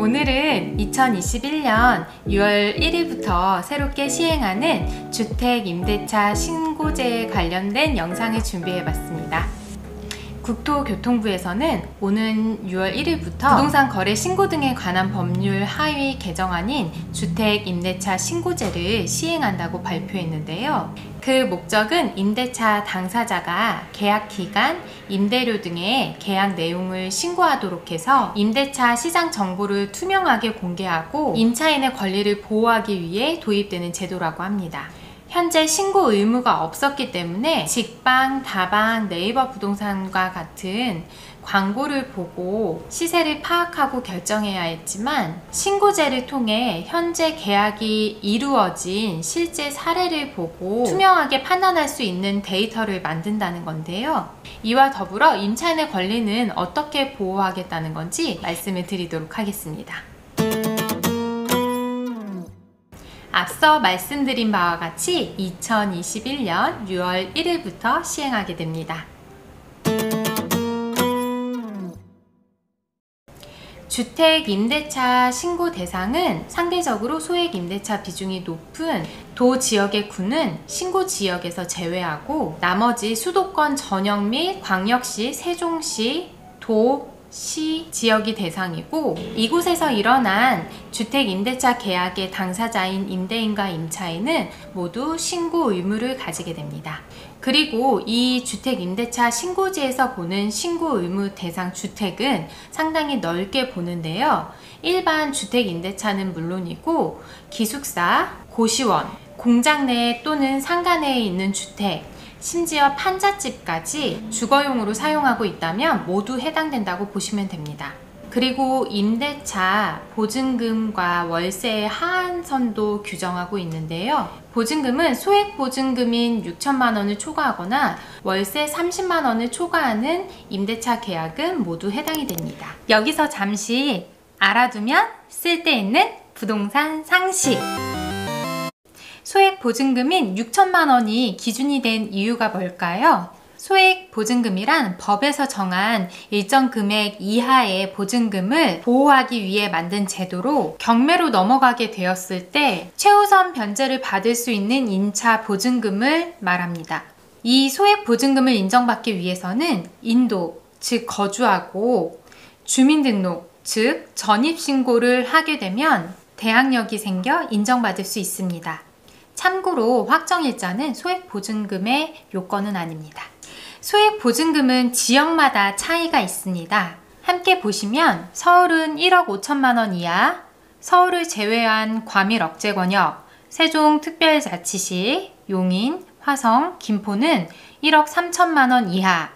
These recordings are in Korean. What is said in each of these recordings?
오늘은 2021년 6월 1일부터 새롭게 시행하는 주택임대차 신고제에 관련된 영상을 준비해봤습니다. 국토교통부에서는 오는 6월 1일부터 부동산 거래 신고 등에 관한 법률 하위 개정안인 주택임대차 신고제를 시행한다고 발표했는데요. 그 목적은 임대차 당사자가 계약 기간, 임대료 등의 계약 내용을 신고하도록 해서 임대차 시장 정보를 투명하게 공개하고 임차인의 권리를 보호하기 위해 도입되는 제도라고 합니다. 현재 신고 의무가 없었기 때문에 직방, 다방, 네이버 부동산과 같은 광고를 보고 시세를 파악하고 결정해야 했지만 신고제를 통해 현재 계약이 이루어진 실제 사례를 보고 투명하게 판단할 수 있는 데이터를 만든다는 건데요. 이와 더불어 임차인의 권리는 어떻게 보호하겠다는 건지 말씀을 드리도록 하겠습니다. 앞서 말씀드린 바와 같이 2021년 6월 1일부터 시행하게 됩니다. 주택임대차 신고 대상은 상대적으로 소액임대차 비중이 높은 도지역의 구는 신고 지역에서 제외하고 나머지 수도권 전역 및 광역시, 세종시, 시 지역이 대상이고 이곳에서 일어난 주택임대차 계약의 당사자인 임대인과 임차인은 모두 신고 의무를 가지게 됩니다. 그리고 이 주택임대차 신고지에서 보는 신고 의무 대상 주택은 상당히 넓게 보는데요. 일반 주택임대차는 물론이고 기숙사, 고시원, 공장 내 또는 상가 내에 있는 주택, 심지어 판잣집까지 주거용으로 사용하고 있다면 모두 해당된다고 보시면 됩니다. 그리고 임대차 보증금과 월세의 하한선도 규정하고 있는데요. 보증금은 소액 보증금인 6천만 원을 초과하거나 월세 30만 원을 초과하는 임대차 계약은 모두 해당이 됩니다. 여기서 잠시 알아두면 쓸데있는 부동산 상식! 소액 보증금인 6천만 원이 기준이 된 이유가 뭘까요? 소액 보증금이란 법에서 정한 일정 금액 이하의 보증금을 보호하기 위해 만든 제도로 경매로 넘어가게 되었을 때 최우선 변제를 받을 수 있는 임차 보증금을 말합니다. 이 소액 보증금을 인정받기 위해서는 인도, 즉 거주하고 주민등록, 즉 전입신고를 하게 되면 대항력이 생겨 인정받을 수 있습니다. 참고로 확정일자는 소액보증금의 요건은 아닙니다. 소액보증금은 지역마다 차이가 있습니다. 함께 보시면 서울은 1억 5천만 원 이하, 서울을 제외한 과밀 억제 권역, 세종특별자치시, 용인, 화성, 김포는 1억 3천만 원 이하,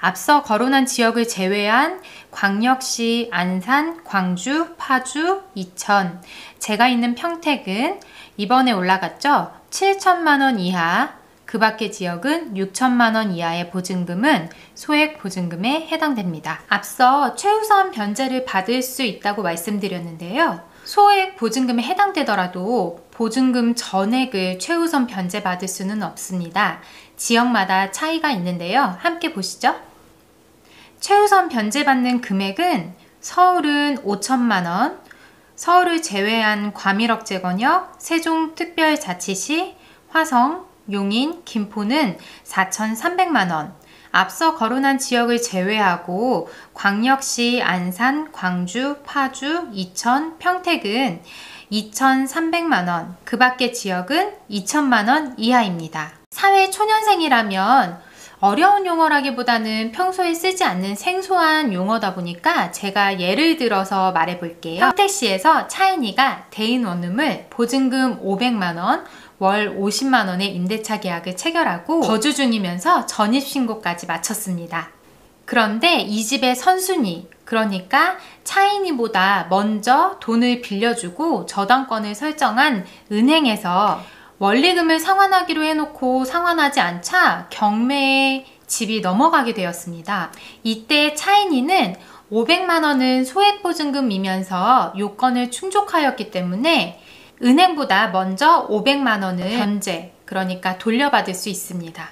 앞서 거론한 지역을 제외한 광역시, 안산, 광주, 파주, 이천, 제가 있는 평택은 이번에 올라갔죠? 7천만 원 이하, 그 밖의 지역은 6천만 원 이하의 보증금은 소액 보증금에 해당됩니다. 앞서 최우선 변제를 받을 수 있다고 말씀드렸는데요. 소액 보증금에 해당되더라도 보증금 전액을 최우선 변제받을 수는 없습니다. 지역마다 차이가 있는데요. 함께 보시죠. 최우선 변제받는 금액은 서울은 5천만 원, 서울을 제외한 과밀억제 권역, 세종특별자치시, 화성, 용인, 김포는 4,300만 원, 앞서 거론한 지역을 제외하고 광역시, 안산, 광주, 파주, 이천, 평택은 2,300만 원, 그 밖의 지역은 2천만 원 이하입니다. 사회 초년생이라면 어려운 용어라기보다는 평소에 쓰지 않는 생소한 용어다 보니까 제가 예를 들어서 말해 볼게요. 평택시에서 차인이가 대인 원룸을 보증금 500만 원, 월 50만 원의 임대차 계약을 체결하고 거주 중이면서 전입신고까지 마쳤습니다. 그런데 이 집의 선순위, 그러니까 차인이보다 먼저 돈을 빌려주고 저당권을 설정한 은행에서 원리금을 상환하기로 해놓고 상환하지 않자 경매에 집이 넘어가게 되었습니다. 이때 차인이는 500만 원은 소액보증금이면서 요건을 충족하였기 때문에 은행보다 먼저 500만 원을 변제, 그러니까 돌려받을 수 있습니다.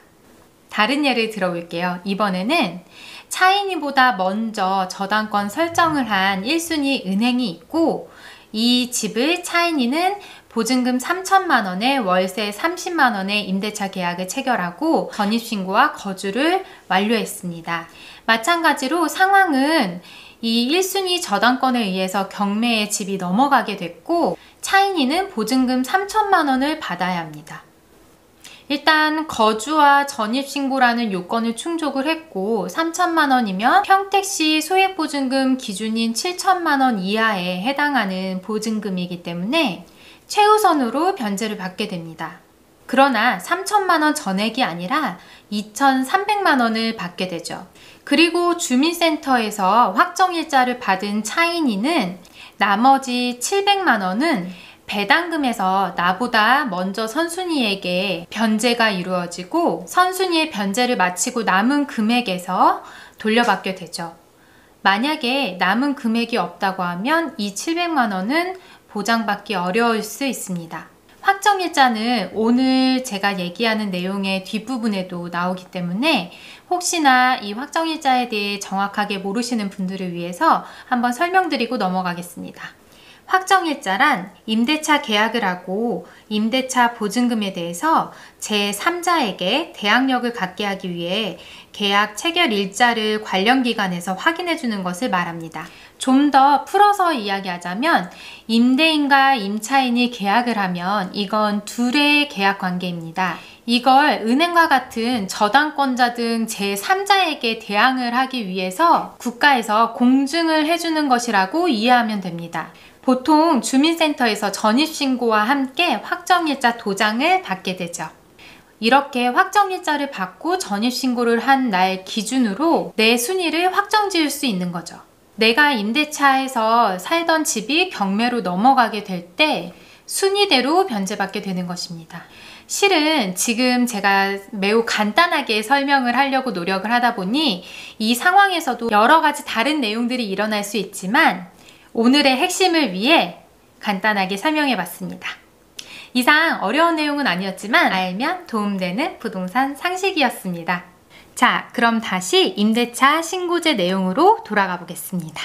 다른 예를 들어볼게요. 이번에는 차인이보다 먼저 저당권 설정을 한 1순위 은행이 있고, 이 집을 차인이는 보증금 3천만 원에 월세 30만 원의 임대차 계약을 체결하고 전입신고와 거주를 완료했습니다. 마찬가지로 상황은 이 1순위 저당권에 의해서 경매의 집이 넘어가게 됐고, 차인이는 보증금 3천만 원을 받아야 합니다. 일단 거주와 전입신고라는 요건을 충족을 했고 3천만 원이면 평택시 소액보증금 기준인 7천만 원 이하에 해당하는 보증금이기 때문에 최우선으로 변제를 받게 됩니다. 그러나 3천만 원 전액이 아니라 2,300만 원을 받게 되죠. 그리고 주민센터에서 확정일자를 받은 차인이는 나머지 700만 원은 배당금에서 나보다 먼저 선순위에게 변제가 이루어지고 선순위의 변제를 마치고 남은 금액에서 돌려받게 되죠. 만약에 남은 금액이 없다고 하면 이 700만 원은 보장받기 어려울 수 있습니다. 확정일자는 오늘 제가 얘기하는 내용의 뒷부분에도 나오기 때문에 혹시나 이 확정일자에 대해 정확하게 모르시는 분들을 위해서 한번 설명드리고 넘어가겠습니다. 확정일자란 임대차 계약을 하고 임대차 보증금에 대해서 제3자에게 대항력을 갖게 하기 위해 계약 체결 일자를 관련 기관에서 확인해 주는 것을 말합니다. 좀 더 풀어서 이야기하자면 임대인과 임차인이 계약을 하면 이건 둘의 계약 관계입니다. 이걸 은행과 같은 저당권자 등 제3자에게 대항을 하기 위해서 국가에서 공증을 해주는 것이라고 이해하면 됩니다. 보통 주민센터에서 전입신고와 함께 확정일자 도장을 받게 되죠. 이렇게 확정일자를 받고 전입신고를 한 날 기준으로 내 순위를 확정지을 수 있는 거죠. 내가 임대차에서 살던 집이 경매로 넘어가게 될 때 순위대로 변제받게 되는 것입니다. 실은 지금 제가 매우 간단하게 설명을 하려고 노력을 하다 보니 이 상황에서도 여러 가지 다른 내용들이 일어날 수 있지만 오늘의 핵심을 위해 간단하게 설명해 봤습니다. 이상 어려운 내용은 아니었지만 알면 도움되는 부동산 상식이었습니다. 자, 그럼 다시 임대차 신고제 내용으로 돌아가 보겠습니다.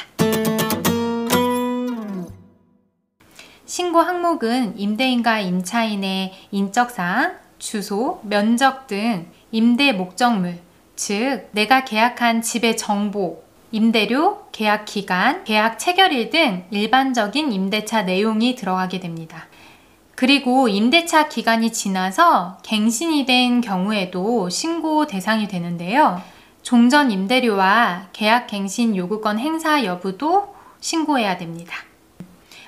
신고 항목은 임대인과 임차인의 인적사항, 주소, 면적 등 임대 목적물, 즉 내가 계약한 집의 정보, 임대료, 계약 기간, 계약 체결일 등 일반적인 임대차 내용이 들어가게 됩니다. 그리고 임대차 기간이 지나서 갱신이 된 경우에도 신고 대상이 되는데요. 종전 임대료와 계약 갱신 요구권 행사 여부도 신고해야 됩니다.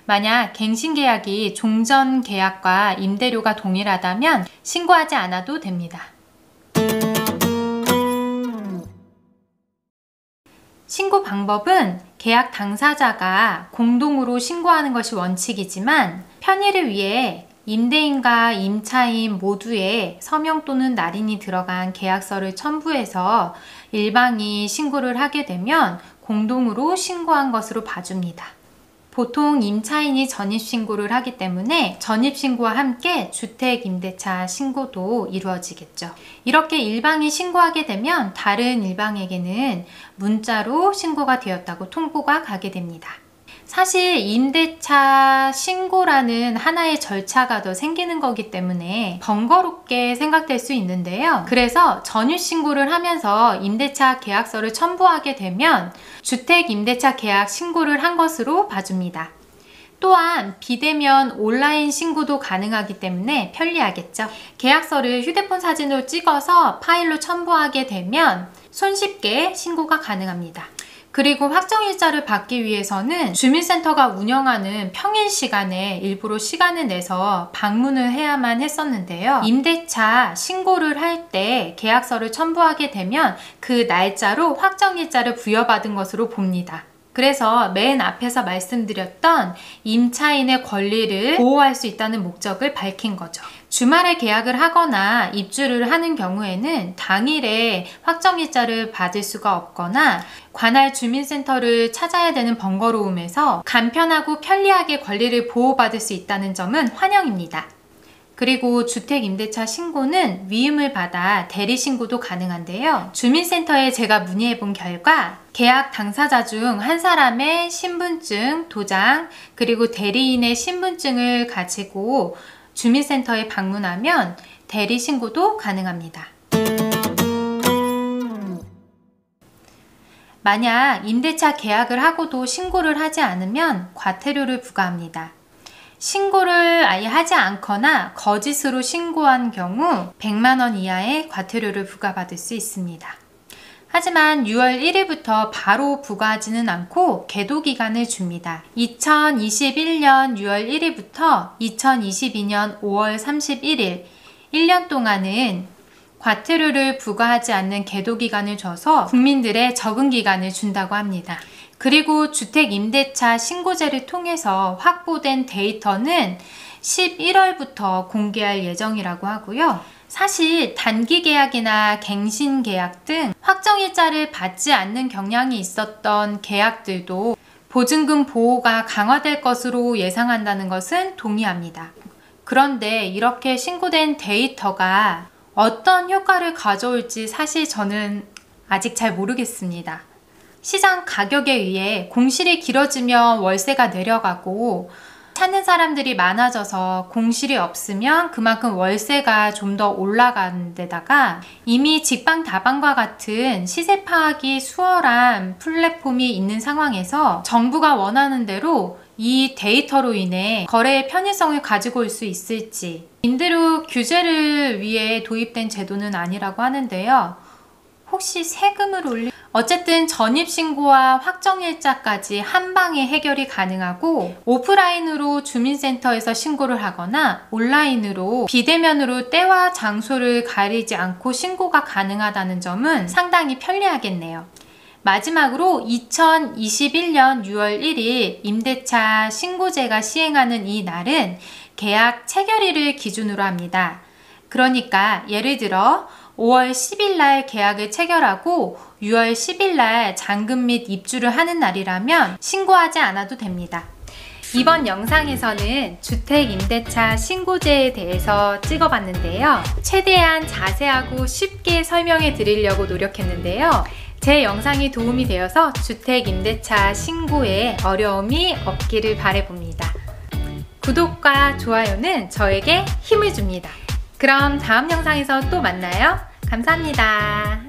만약 갱신 계약이 종전 계약과 임대료가 동일하다면 신고하지 않아도 됩니다. 신고 방법은 계약 당사자가 공동으로 신고하는 것이 원칙이지만 편의를 위해 임대인과 임차인 모두의 서명 또는 날인이 들어간 계약서를 첨부해서 일방이 신고를 하게 되면 공동으로 신고한 것으로 봐줍니다. 보통 임차인이 전입신고를 하기 때문에 전입신고와 함께 주택임대차 신고도 이루어지겠죠. 이렇게 일방이 신고하게 되면 다른 일방에게는 문자로 신고가 되었다고 통보가 가게 됩니다. 사실 임대차 신고라는 하나의 절차가 더 생기는 거기 때문에 번거롭게 생각될 수 있는데요. 그래서 전입신고를 하면서 임대차 계약서를 첨부하게 되면 주택임대차 계약 신고를 한 것으로 봐줍니다. 또한 비대면 온라인 신고도 가능하기 때문에 편리하겠죠. 계약서를 휴대폰 사진으로 찍어서 파일로 첨부하게 되면 손쉽게 신고가 가능합니다. 그리고 확정일자를 받기 위해서는 주민센터가 운영하는 평일 시간에 일부러 시간을 내서 방문을 해야만 했었는데요. 임대차 신고를 할 때 계약서를 첨부하게 되면 그 날짜로 확정일자를 부여받은 것으로 봅니다. 그래서 맨 앞에서 말씀드렸던 임차인의 권리를 보호할 수 있다는 목적을 밝힌 거죠. 주말에 계약을 하거나 입주를 하는 경우에는 당일에 확정일자를 받을 수가 없거나 관할 주민센터를 찾아야 되는 번거로움에서 간편하고 편리하게 권리를 보호받을 수 있다는 점은 환영입니다. 그리고 주택임대차 신고는 위임을 받아 대리신고도 가능한데요. 주민센터에 제가 문의해 본 결과 계약 당사자 중 한 사람의 신분증, 도장, 그리고 대리인의 신분증을 가지고 주민센터에 방문하면 대리신고도 가능합니다. 만약 임대차 계약을 하고도 신고를 하지 않으면 과태료를 부과합니다. 신고를 아예 하지 않거나 거짓으로 신고한 경우 100만 원 이하의 과태료를 부과받을 수 있습니다. 하지만 6월 1일부터 바로 부과하지는 않고 계도 기간을 줍니다. 2021년 6월 1일부터 2022년 5월 31일 1년 동안은 과태료를 부과하지 않는 계도 기간을 줘서 국민들의 적응 기간을 준다고 합니다. 그리고 주택임대차 신고제를 통해서 확보된 데이터는 11월부터 공개할 예정이라고 하고요. 사실 단기 계약이나 갱신 계약 등 확정일자를 받지 않는 경향이 있었던 계약들도 보증금 보호가 강화될 것으로 예상한다는 것은 동의합니다. 그런데 이렇게 신고된 데이터가 어떤 효과를 가져올지 사실 저는 아직 잘 모르겠습니다. 시장 가격에 의해 공실이 길어지면 월세가 내려가고 찾는 사람들이 많아져서 공실이 없으면 그만큼 월세가 좀 더 올라가는 데다가 이미 직방다방과 같은 시세 파악이 수월한 플랫폼이 있는 상황에서 정부가 원하는 대로 이 데이터로 인해 거래의 편의성을 가지고 올 수 있을지, 임대료 규제를 위해 도입된 제도는 아니라고 하는데요. 혹시 세금을 어쨌든 전입신고와 확정일자까지 한 방에 해결이 가능하고 오프라인으로 주민센터에서 신고를 하거나 온라인으로 비대면으로 때와 장소를 가리지 않고 신고가 가능하다는 점은 상당히 편리하겠네요. 마지막으로 2021년 6월 1일 임대차 신고제가 시행하는 이 날은 계약 체결일을 기준으로 합니다. 그러니까 예를 들어 5월 10일 날 계약을 체결하고 6월 10일 날 잔금 및 입주를 하는 날이라면 신고하지 않아도 됩니다. 이번 영상에서는 주택임대차 신고제에 대해서 찍어봤는데요. 최대한 자세하고 쉽게 설명해 드리려고 노력했는데요. 제 영상이 도움이 되어서 주택임대차 신고에 어려움이 없기를 바라봅니다. 구독과 좋아요는 저에게 힘을 줍니다. 그럼 다음 영상에서 또 만나요. 감사합니다.